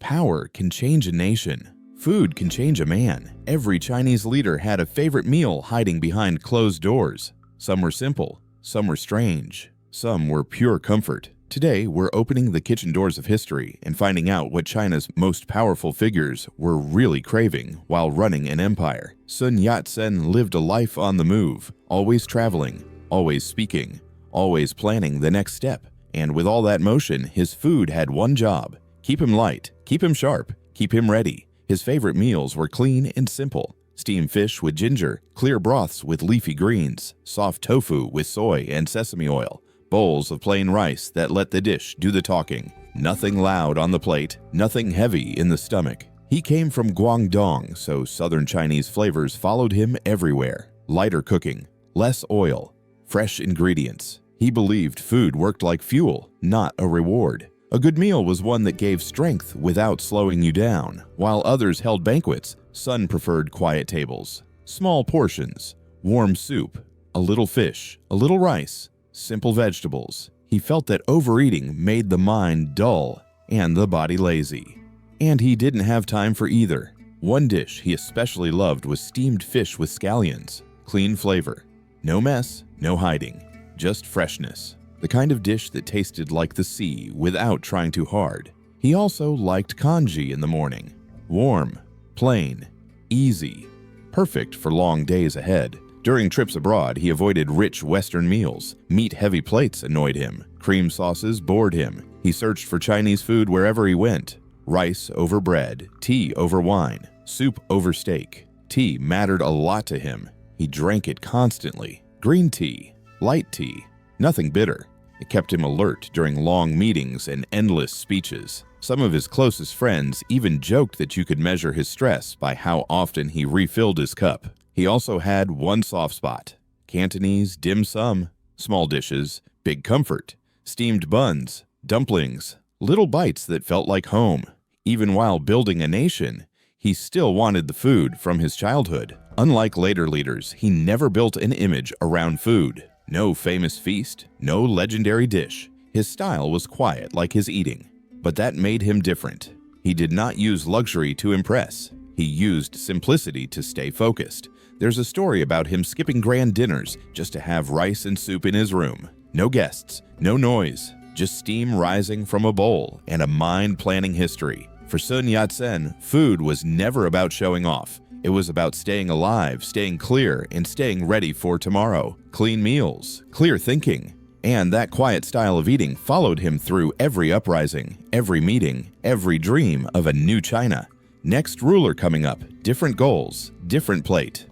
Power can change a nation. Food can change a man. Every Chinese leader had a favorite meal hiding behind closed doors. Some were simple, some were strange, some were pure comfort. Today, we're opening the kitchen doors of history and finding out what China's most powerful figures were really craving while running an empire. Sun Yat-sen lived a life on the move, always traveling, always speaking, always planning the next step. And with all that motion, his food had one job: keep him light, keep him sharp, keep him ready. His favorite meals were clean and simple: steamed fish with ginger, clear broths with leafy greens, soft tofu with soy and sesame oil, bowls of plain rice that let the dish do the talking. Nothing loud on the plate, nothing heavy in the stomach. He came from Guangdong, so southern Chinese flavors followed him everywhere. Lighter cooking, less oil, fresh ingredients. He believed food worked like fuel, not a reward. A good meal was one that gave strength without slowing you down. While others held banquets, Sun preferred quiet tables, small portions, warm soup, a little fish, a little rice, simple vegetables. He felt that overeating made the mind dull and the body lazy. And he didn't have time for either. One dish he especially loved was steamed fish with scallions. Clean flavor. No mess, no hiding, just freshness. The kind of dish that tasted like the sea without trying too hard. He also liked congee in the morning. Warm, plain, easy, perfect for long days ahead. During trips abroad, he avoided rich Western meals. Meat-heavy plates annoyed him. Cream sauces bored him. He searched for Chinese food wherever he went. Rice over bread, tea over wine, soup over steak. Tea mattered a lot to him. He drank it constantly. Green tea, light tea, nothing bitter. It kept him alert during long meetings and endless speeches. Some of his closest friends even joked that you could measure his stress by how often he refilled his cup. He also had one soft spot: Cantonese dim sum, small dishes, big comfort, steamed buns, dumplings, little bites that felt like home. Even while building a nation, he still wanted the food from his childhood. Unlike later leaders, he never built an image around food. No famous feast, no legendary dish. His style was quiet like his eating, but that made him different. He did not use luxury to impress. He used simplicity to stay focused. There's a story about him skipping grand dinners just to have rice and soup in his room. No guests, no noise, just steam rising from a bowl and a mind planning history. For Sun Yat-sen, food was never about showing off. It was about staying alive, staying clear, and staying ready for tomorrow. Clean meals, clear thinking, and that quiet style of eating followed him through every uprising, every meeting, every dream of a new China. Next ruler coming up, different goals, different plate.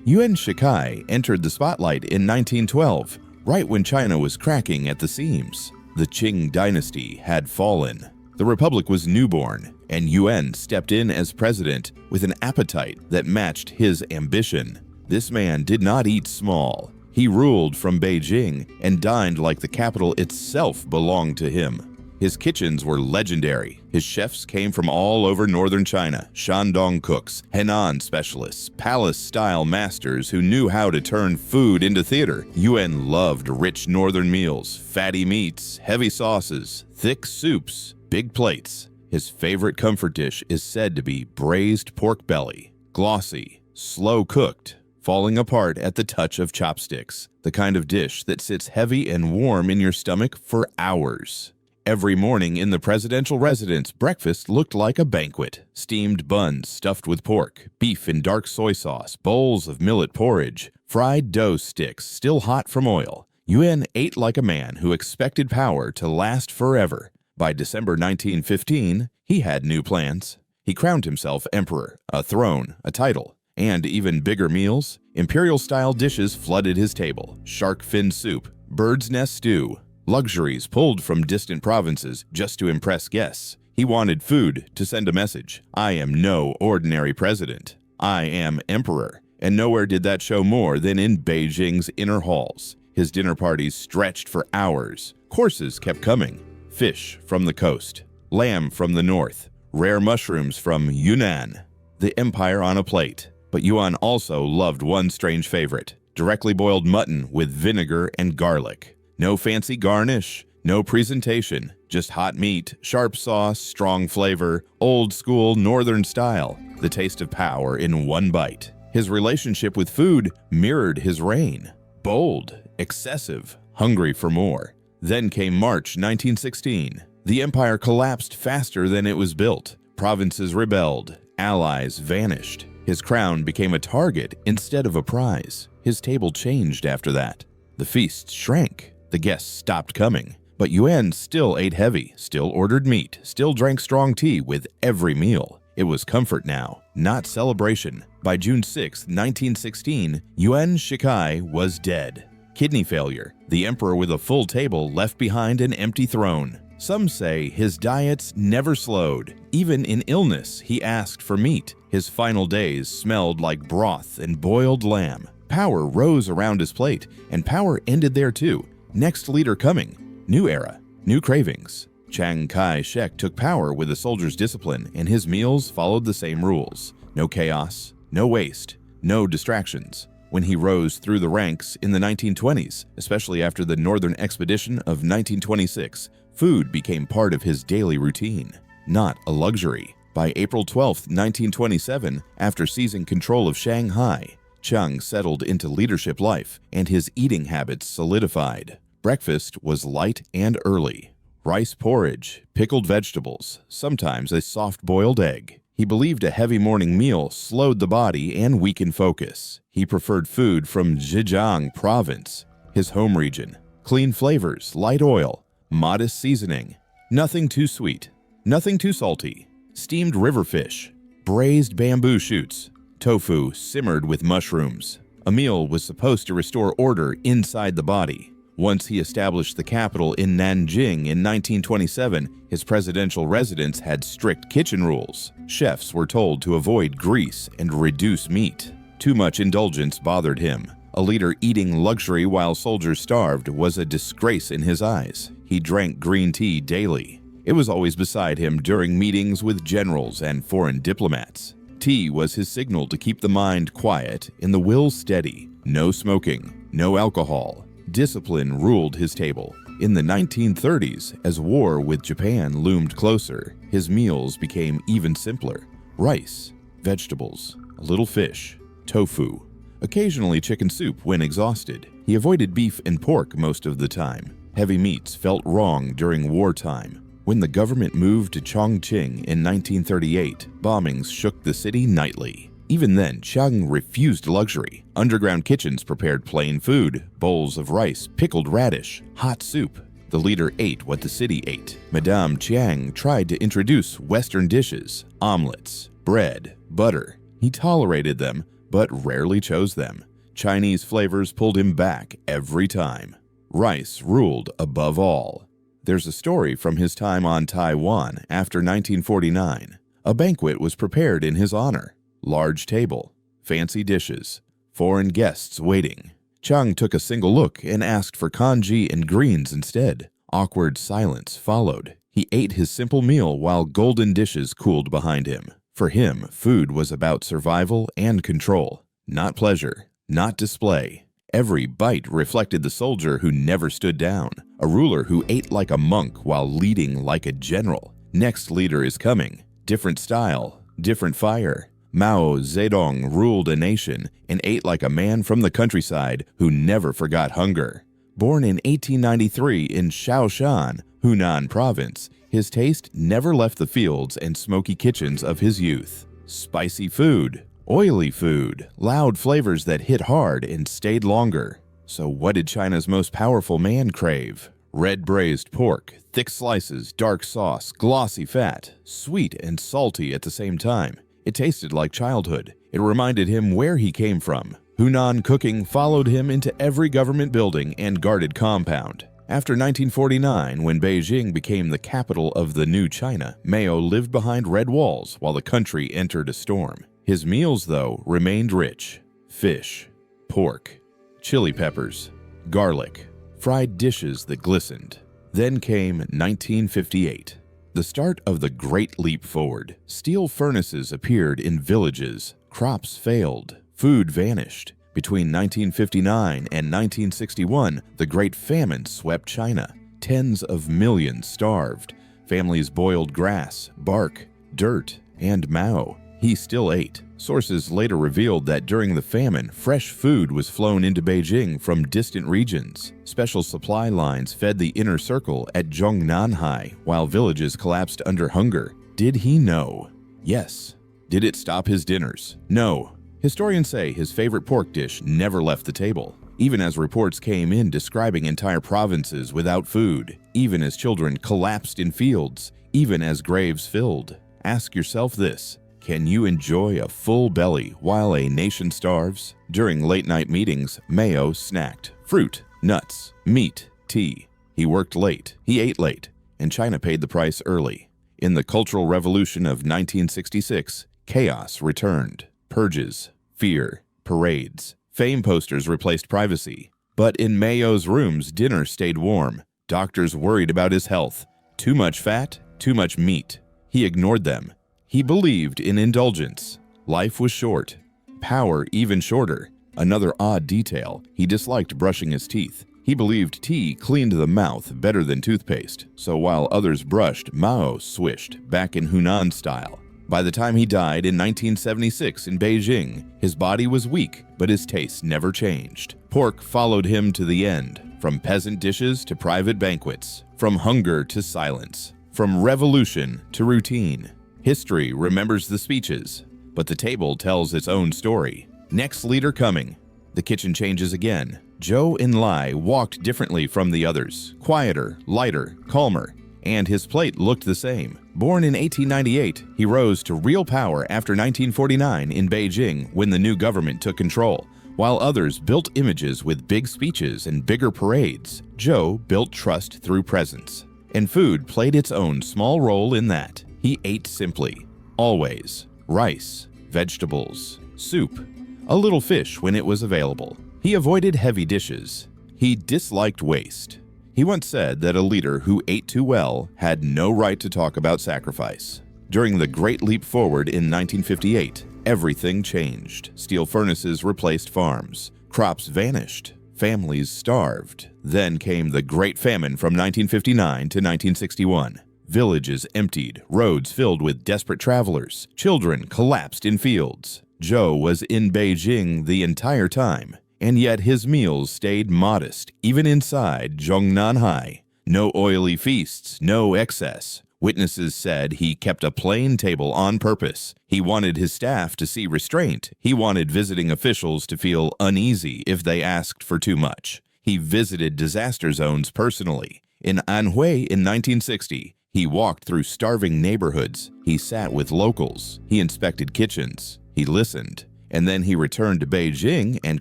Yuan Shikai entered the spotlight in 1912, right when China was cracking at the seams. The Qing dynasty had fallen. The republic was newborn, and Yuan stepped in as president with an appetite that matched his ambition. This man did not eat small. He ruled from Beijing and dined like the capital itself belonged to him. His kitchens were legendary. His chefs came from all over northern China: Shandong cooks, Henan specialists, palace-style masters who knew how to turn food into theater. Yuan loved rich northern meals, fatty meats, heavy sauces, thick soups, big plates. His favorite comfort dish is said to be braised pork belly, glossy, slow-cooked, falling apart at the touch of chopsticks, the kind of dish that sits heavy and warm in your stomach for hours. Every morning in the presidential residence, breakfast looked like a banquet. Steamed buns stuffed with pork, beef in dark soy sauce, bowls of millet porridge, fried dough sticks still hot from oil. Yuan ate like a man who expected power to last forever. By December 1915, he had new plans. He crowned himself emperor, a throne, a title, and even bigger meals. Imperial-style dishes flooded his table: shark fin soup, bird's nest stew, luxuries pulled from distant provinces just to impress guests. He wanted food to send a message: I am no ordinary president. I am emperor. And nowhere did that show more than in Beijing's inner halls. His dinner parties stretched for hours. Courses kept coming: fish from the coast, lamb from the north, rare mushrooms from Yunnan. The empire on a plate. But Yuan also loved one strange favorite: directly boiled mutton with vinegar and garlic. No fancy garnish, no presentation, Just hot meat, sharp sauce, strong flavor, old school northern style, the taste of power in one bite. His relationship with food mirrored his reign. Bold, excessive, hungry for more. Then came March 1916. The empire collapsed faster than it was built. Provinces rebelled. Allies vanished. His crown became a target instead of a prize. His table changed after that. The feasts shrank. The guests stopped coming. But Yuan still ate heavy, still ordered meat, still drank strong tea with every meal. It was comfort now, not celebration. By June 6, 1916, Yuan Shikai was dead. Kidney failure. The emperor with a full table left behind an empty throne. Some say his diets never slowed. Even in illness, he asked for meat. His final days smelled like broth and boiled lamb. Power rose around his plate, and power ended there too. Next leader coming. New era, new cravings. Chiang Kai-shek took power with a soldier's discipline, and his meals followed the same rules. No chaos, no waste, no distractions. When he rose through the ranks in the 1920s, especially after the Northern Expedition of 1926, food became part of his daily routine, not a luxury. By April 12, 1927, after seizing control of Shanghai, Chiang settled into leadership life, and his eating habits solidified. Breakfast was light and early. Rice porridge, pickled vegetables, sometimes a soft-boiled egg. He believed a heavy morning meal slowed the body and weakened focus. He preferred food from Zhejiang province, his home region. Clean flavors, light oil, modest seasoning. Nothing too sweet, nothing too salty. Steamed river fish, braised bamboo shoots, tofu simmered with mushrooms. A meal was supposed to restore order inside the body. Once he established the capital in Nanjing in 1927, his presidential residence had strict kitchen rules. Chefs were told to avoid grease and reduce meat. Too much indulgence bothered him. A leader eating luxury while soldiers starved was a disgrace in his eyes. He drank green tea daily. It was always beside him during meetings with generals and foreign diplomats. Tea was his signal to keep the mind quiet and the will steady. No smoking, no alcohol. Discipline ruled his table. In the 1930s, as war with Japan loomed closer, his meals became even simpler. Rice, vegetables, a little fish, tofu, occasionally chicken soup when exhausted. He avoided beef and pork most of the time. Heavy meats felt wrong during wartime. When the government moved to Chongqing in 1938, bombings shook the city nightly. Even then, Chiang refused luxury. Underground kitchens prepared plain food, bowls of rice, pickled radish, hot soup. The leader ate what the city ate. Madame Chiang tried to introduce Western dishes, omelets, bread, butter. He tolerated them, but rarely chose them. Chinese flavors pulled him back every time. Rice ruled above all. There's a story from his time on Taiwan after 1949. A banquet was prepared in his honor. Large table, fancy dishes, foreign guests waiting. Chiang took a single look and asked for congee and greens instead. Awkward silence followed. He ate his simple meal while golden dishes cooled behind him. For him, food was about survival and control, not pleasure, not display. Every bite reflected the soldier who never stood down, a ruler who ate like a monk while leading like a general. Next leader is coming. Different style, different fire. Mao Zedong ruled a nation and ate like a man from the countryside who never forgot hunger. Born in 1893 in Shaoshan, Hunan province, his taste never left the fields and smoky kitchens of his youth. Spicy food, oily food, loud flavors that hit hard and stayed longer. So what did China's most powerful man crave? Red braised pork, thick slices, dark sauce, glossy fat, sweet and salty at the same time. It tasted like childhood. It reminded him where he came from. Hunan cooking followed him into every government building and guarded compound. After 1949, when Beijing became the capital of the new China, Mao lived behind red walls while the country entered a storm. His meals, though, remained rich. Fish, pork, chili peppers, garlic, fried dishes that glistened. Then came 1958. The start of the Great Leap Forward. Steel furnaces appeared in villages. Crops failed. Food vanished. Between 1959 and 1961, the Great Famine swept China. Tens of millions starved. Families boiled grass, bark, dirt, and Mao. He still ate. Sources later revealed that during the famine, fresh food was flown into Beijing from distant regions. Special supply lines fed the inner circle at Zhongnanhai while villages collapsed under hunger. Did he know? Yes. Did it stop his dinners? No. Historians say his favorite pork dish never left the table, even as reports came in describing entire provinces without food, even as children collapsed in fields, even as graves filled. Ask yourself this: can you enjoy a full belly while a nation starves? During late-night meetings, Mao snacked fruit, nuts, meat, tea. He worked late, he ate late, and China paid the price early. In the Cultural Revolution of 1966, chaos returned. Purges, fear, parades. Fame posters replaced privacy. But in Mao's rooms, dinner stayed warm. Doctors worried about his health. Too much fat, too much meat. He ignored them. He believed in indulgence. Life was short. Power even shorter. Another odd detail, he disliked brushing his teeth. He believed tea cleaned the mouth better than toothpaste, so while others brushed, Mao swished, back in Hunan style. By the time he died in 1976 in Beijing, his body was weak, but his taste never changed. Pork followed him to the end, from peasant dishes to private banquets, from hunger to silence, from revolution to routine. History remembers the speeches, but the table tells its own story. Next leader coming. The kitchen changes again. Zhou Enlai walked differently from the others, quieter, lighter, calmer, and his plate looked the same. Born in 1898, he rose to real power after 1949 in Beijing when the new government took control. While others built images with big speeches and bigger parades, Zhou built trust through presence. And food played its own small role in that. He ate simply, always. Rice, vegetables, soup, a little fish when it was available. He avoided heavy dishes. He disliked waste. He once said that a leader who ate too well had no right to talk about sacrifice. During the Great Leap Forward in 1958, everything changed. Steel furnaces replaced farms. Crops vanished. Families starved. Then came the Great Famine from 1959 to 1961. Villages emptied, roads filled with desperate travelers. Children collapsed in fields. Zhou was in Beijing the entire time, and yet his meals stayed modest, even inside Zhongnanhai. No oily feasts, no excess. Witnesses said he kept a plain table on purpose. He wanted his staff to see restraint. He wanted visiting officials to feel uneasy if they asked for too much. He visited disaster zones personally. In Anhui in 1960, he walked through starving neighborhoods. He sat with locals. He inspected kitchens. He listened. And then he returned to Beijing and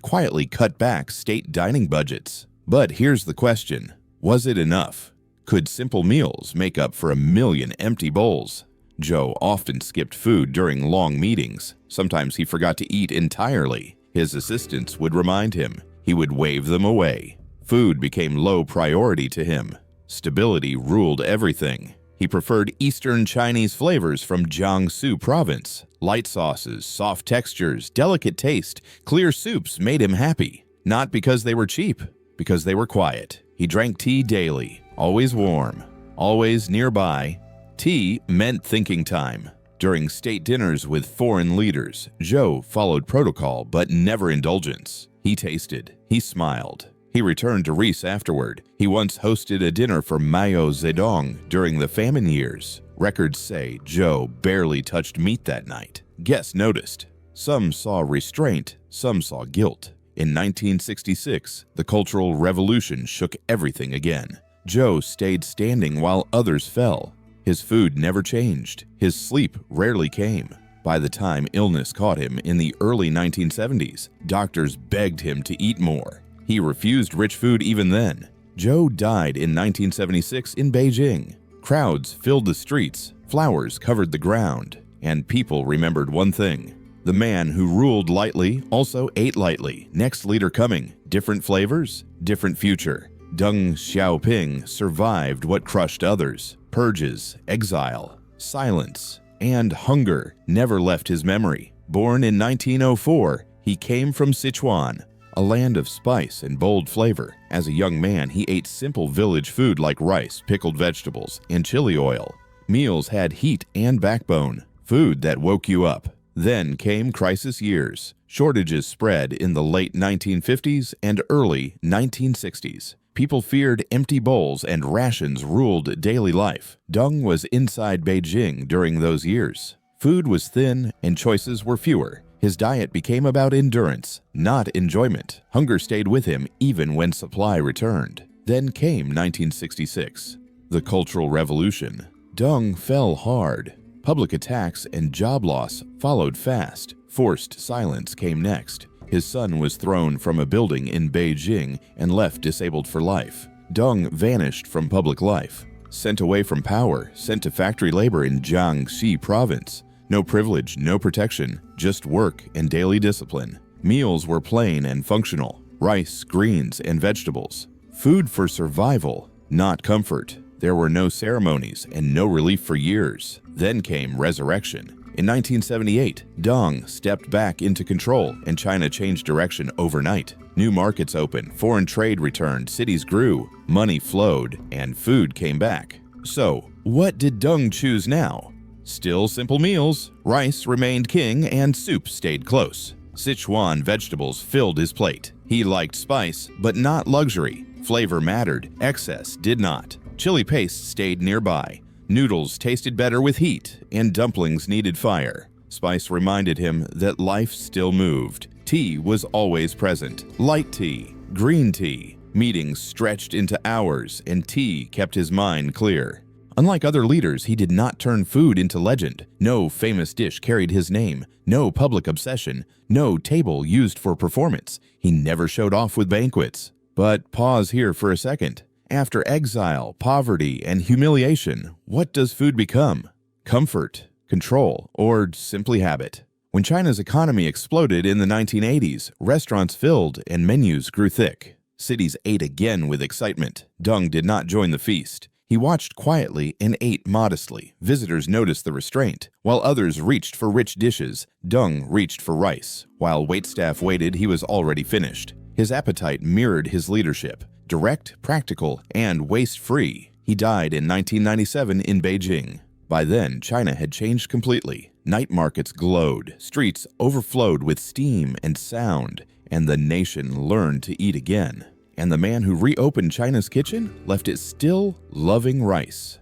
quietly cut back state dining budgets. But here's the question. Was it enough? Could simple meals make up for 1,000,000 empty bowls? Zhou often skipped food during long meetings. Sometimes he forgot to eat entirely. His assistants would remind him. He would wave them away. Food became low priority to him. Stability ruled everything. He preferred Eastern Chinese flavors from Jiangsu province. Light sauces, soft textures, delicate taste, clear soups made him happy. Not because they were cheap, because they were quiet. He drank tea daily, always warm, always nearby. Tea meant thinking time. During state dinners with foreign leaders, Zhou followed protocol but never indulgence. He tasted, he smiled. He returned to Reese afterward. He once hosted a dinner for Mao Zedong during the famine years. Records say Zhou barely touched meat that night. Guests noticed. Some saw restraint, some saw guilt. In 1966, the Cultural Revolution shook everything again. Zhou stayed standing while others fell. His food never changed. His sleep rarely came. By the time illness caught him in the early 1970s, doctors begged him to eat more. He refused rich food even then. Zhou died in 1976 in Beijing. Crowds filled the streets, flowers covered the ground, and people remembered one thing. The man who ruled lightly also ate lightly. Next leader coming. Different flavors, different future. Deng Xiaoping survived what crushed others. Purges, exile, silence, and hunger never left his memory. Born in 1904, he came from Sichuan, a land of spice and bold flavor. As a young man, he ate simple village food like rice, pickled vegetables, and chili oil. Meals had heat and backbone, food that woke you up. Then came crisis years. Shortages spread in the late 1950s and early 1960s. People feared empty bowls and rations ruled daily life. Deng was inside Beijing during those years. Food was thin and choices were fewer. His diet became about endurance, not enjoyment. Hunger stayed with him even when supply returned. Then came 1966, the Cultural Revolution. Deng fell hard. Public attacks and job loss followed fast. Forced silence came next. His son was thrown from a building in Beijing and left disabled for life. Deng vanished from public life. Sent away from power, sent to factory labor in Jiangxi province. No privilege, no protection, just work and daily discipline. Meals were plain and functional. Rice, greens, and vegetables. Food for survival, not comfort. There were no ceremonies and no relief for years. Then came resurrection. In 1978, Deng stepped back into control and China changed direction overnight. New markets opened, foreign trade returned, cities grew, money flowed, and food came back. So, what did Deng choose now? Still simple meals, rice remained king and soup stayed close. Sichuan vegetables filled his plate. He liked spice, but not luxury. Flavor mattered, excess did not. Chili paste stayed nearby. Noodles tasted better with heat, and dumplings needed fire. Spice reminded him that life still moved. Tea was always present. Light tea, green tea. Meetings stretched into hours, and tea kept his mind clear. Unlike other leaders, he did not turn food into legend. No famous dish carried his name. No public obsession. No table used for performance. He never showed off with banquets. But pause here for a second. After exile, poverty, and humiliation, what does food become? Comfort, control, or simply habit? When China's economy exploded in the 1980s, restaurants filled and menus grew thick. Cities ate again with excitement. Deng did not join the feast. He watched quietly and ate modestly. Visitors noticed the restraint. While others reached for rich dishes, Deng reached for rice. While waitstaff waited, he was already finished. His appetite mirrored his leadership. Direct, practical, and waste-free. He died in 1997 in Beijing. By then, China had changed completely. Night markets glowed, streets overflowed with steam and sound, and the nation learned to eat again. And the man who reopened China's kitchen left it still loving rice.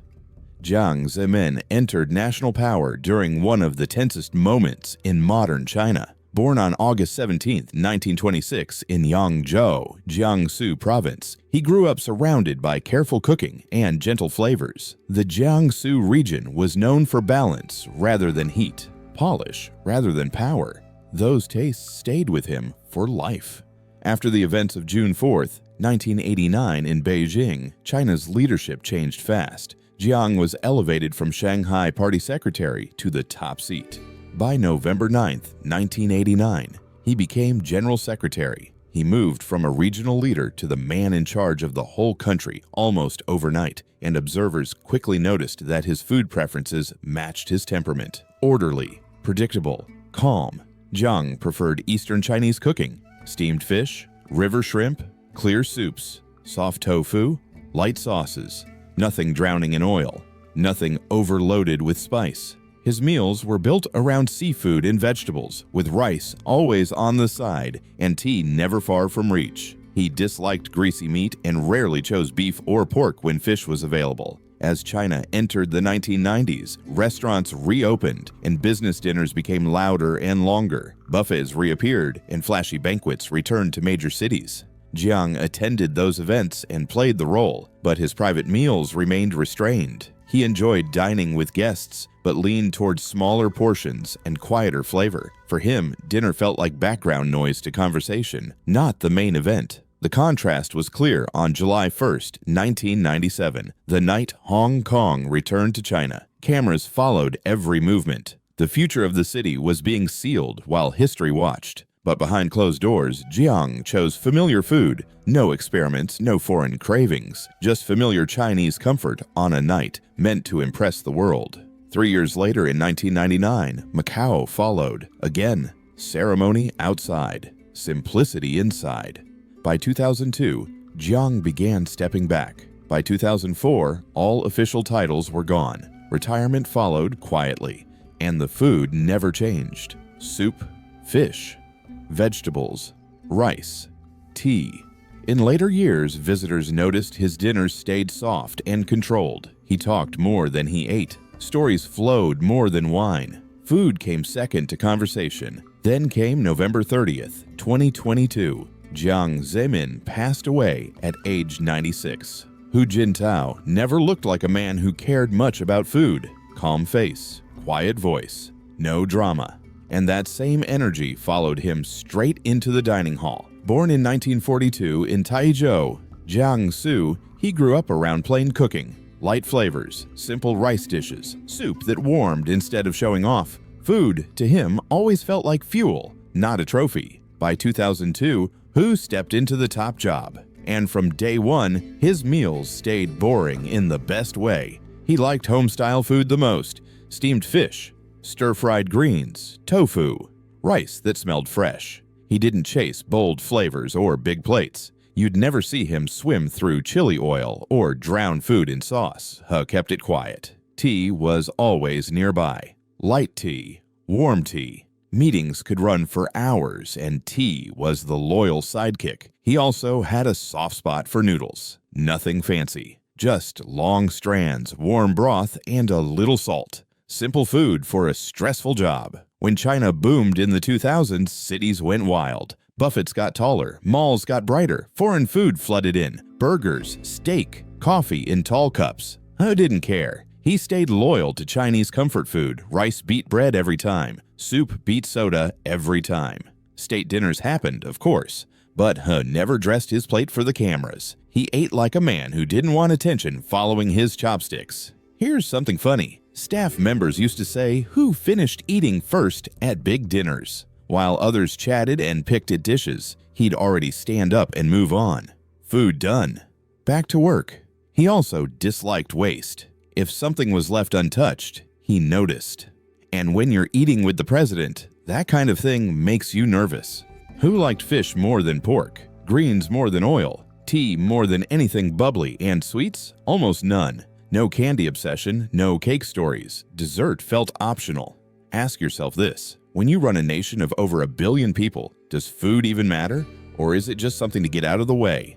Jiang Zemin entered national power during one of the tensest moments in modern China. Born on August 17, 1926 in Yangzhou, Jiangsu province, he grew up surrounded by careful cooking and gentle flavors. The Jiangsu region was known for balance rather than heat, polish rather than power. Those tastes stayed with him for life. After the events of June 4, 1989 in Beijing, China's leadership changed fast. Jiang was elevated from Shanghai Party Secretary to the top seat. By November 9, 1989, he became General Secretary. He moved from a regional leader to the man in charge of the whole country almost overnight, and observers quickly noticed that his food preferences matched his temperament. Orderly, predictable, calm. Jiang preferred Eastern Chinese cooking, steamed fish, river shrimp, clear soups, soft tofu, light sauces, nothing drowning in oil, nothing overloaded with spice. His meals were built around seafood and vegetables, with rice always on the side and tea never far from reach. He disliked greasy meat and rarely chose beef or pork when fish was available. As China entered the 1990s, restaurants reopened and business dinners became louder and longer. Buffets reappeared and flashy banquets returned to major cities. Jiang attended those events and played the role, but his private meals remained restrained. He enjoyed dining with guests, but leaned towards smaller portions and quieter flavor. For him, dinner felt like background noise to conversation, not the main event. The contrast was clear on July 1, 1997, the night Hong Kong returned to China. Cameras followed every movement. The future of the city was being sealed while history watched. But behind closed doors, Jiang chose familiar food. No experiments, no foreign cravings, just familiar Chinese comfort on a night meant to impress the world. 3 years later in 1999, Macau followed. Again, ceremony outside. simplicity inside. By 2002, Jiang began stepping back. By 2004, all official titles were gone. Retirement followed quietly, and the food never changed. Soup, fish, vegetables, rice, tea. In later years, visitors noticed his dinners stayed soft and controlled. He talked more than he ate. Stories flowed more than wine. Food came second to conversation. Then came November 30th, 2022. Jiang Zemin passed away at age 96. Hu Jintao never looked like a man who cared much about food. Calm face, quiet voice, no drama. And that same energy followed him straight into the dining hall. Born in 1942 in Taizhou, Jiangsu, he grew up around plain cooking. Light flavors, simple rice dishes, soup that warmed instead of showing off. Food, to him, always felt like fuel, not a trophy. By 2002, Hu stepped into the top job. And from day one, his meals stayed boring in the best way. He liked home-style food the most: steamed fish, stir-fried greens, tofu, rice that smelled fresh. He didn't chase bold flavors or big plates. You'd never see him swim through chili oil or drown food in sauce. He kept it quiet. Tea was always nearby. Light tea, warm tea. Meetings could run for hours, and tea was the loyal sidekick. He also had a soft spot for noodles. Nothing fancy, just long strands, warm broth, and a little salt. Simple food for a stressful job. When China boomed in the 2000s, cities went wild. Buffets got taller, malls got brighter, foreign food flooded in. Burgers, steak, coffee in tall cups. Who didn't care? He stayed loyal to Chinese comfort food. Rice beat bread every time. Soup beat soda every time. State dinners happened, of course, but He never dressed his plate for the cameras. He ate like a man who didn't want attention following his chopsticks. Here's something funny. Staff members used to say who finished eating first at big dinners. While others chatted and picked at dishes, he'd already stand up and move on. Food done. Back to work. He also disliked waste. If something was left untouched, he noticed. And when you're eating with the president, that kind of thing makes you nervous. Who liked fish more than pork? Greens more than oil? Tea more than anything bubbly? And sweets? Almost none. No candy obsession, no cake stories. Dessert felt optional. Ask yourself this: when you run a nation of over 1 billion people, does food even matter? Or is it just something to get out of the way?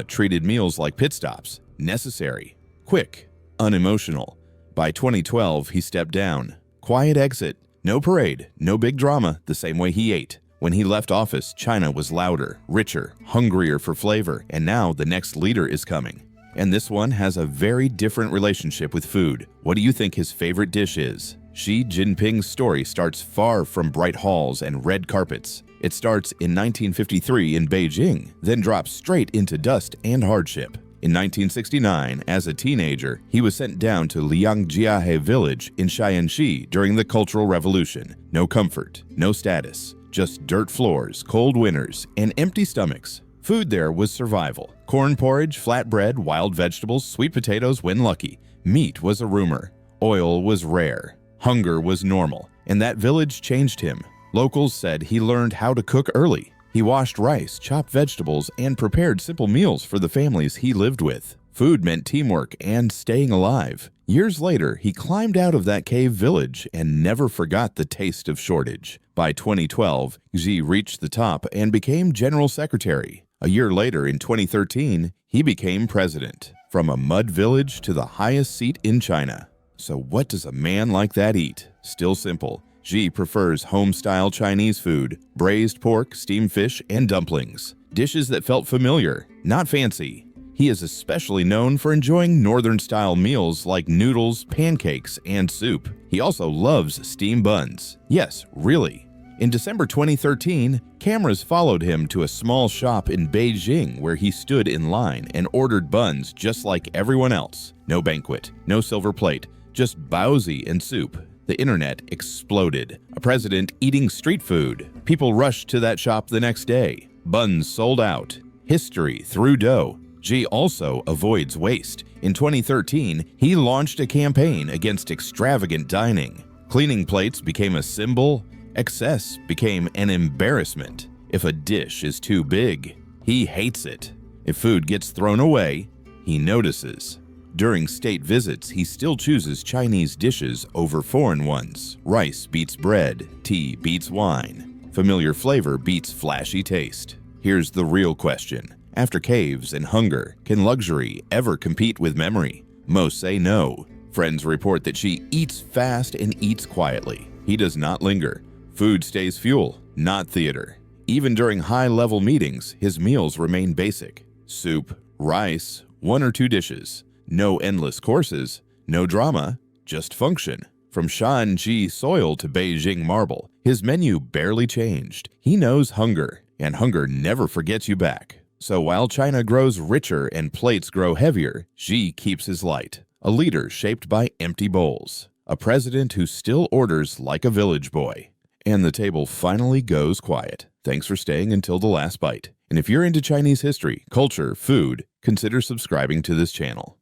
Treated meals like pit stops. Necessary. Quick. Unemotional. By 2012, he stepped down. Quiet exit. No parade. No big drama, the same way he ate. When he left office, China was louder, richer, hungrier for flavor, and now the next leader is coming. And this one has a very different relationship with food. What do you think his favorite dish is? Xi Jinping's story starts far from bright halls and red carpets. It starts in 1953 in Beijing, then drops straight into dust and hardship. In 1969, as a teenager, he was sent down to Liangjiahe village in Shaanxi during the Cultural Revolution. No comfort, no status, just dirt floors, cold winters, and empty stomachs. Food there was survival. Corn porridge, flatbread, wild vegetables, sweet potatoes when lucky. Meat was a rumor. Oil was rare. Hunger was normal. And that village changed him. Locals said he learned how to cook early. He washed rice, chopped vegetables, and prepared simple meals for the families he lived with. Food meant teamwork and staying alive. Years later, he climbed out of that cave village and never forgot the taste of shortage. By 2012, Xi reached the top and became general secretary. A year later, in 2013, he became president. From a mud village to the highest seat in China. So what does a man like that eat? Still simple. Xi prefers home-style Chinese food, braised pork, steamed fish, and dumplings. Dishes that felt familiar, not fancy. He is especially known for enjoying northern-style meals like noodles, pancakes, and soup. He also loves steamed buns. Yes, really. In December 2013, cameras followed him to a small shop in Beijing where he stood in line and ordered buns just like everyone else. No banquet, no silver plate, just baozi and soup. The internet exploded. A president eating street food. People rushed to that shop the next day. Buns sold out. History through dough. Xi also avoids waste. In 2013, he launched a campaign against extravagant dining. Cleaning plates became a symbol. Excess became an embarrassment. If a dish is too big, he hates it. If food gets thrown away, he notices. During state visits, he still chooses Chinese dishes over foreign ones. Rice beats bread, tea beats wine. Familiar flavor beats flashy taste. Here's the real question. After caves and hunger, can luxury ever compete with memory? Most say no. Friends report that she eats fast and eats quietly. He does not linger. Food stays fuel, not theater. Even during high-level meetings, his meals remain basic. Soup, rice, 1 or 2 dishes. No endless courses, no drama, just function. From Shanxi soil to Beijing marble, his menu barely changed. He knows hunger, and hunger never forgets you back. So while China grows richer and plates grow heavier, Xi keeps his light. A leader shaped by empty bowls. A president who still orders like a village boy. And the table finally goes quiet. Thanks for staying until the last bite. And if you're into Chinese history, culture, food, consider subscribing to this channel.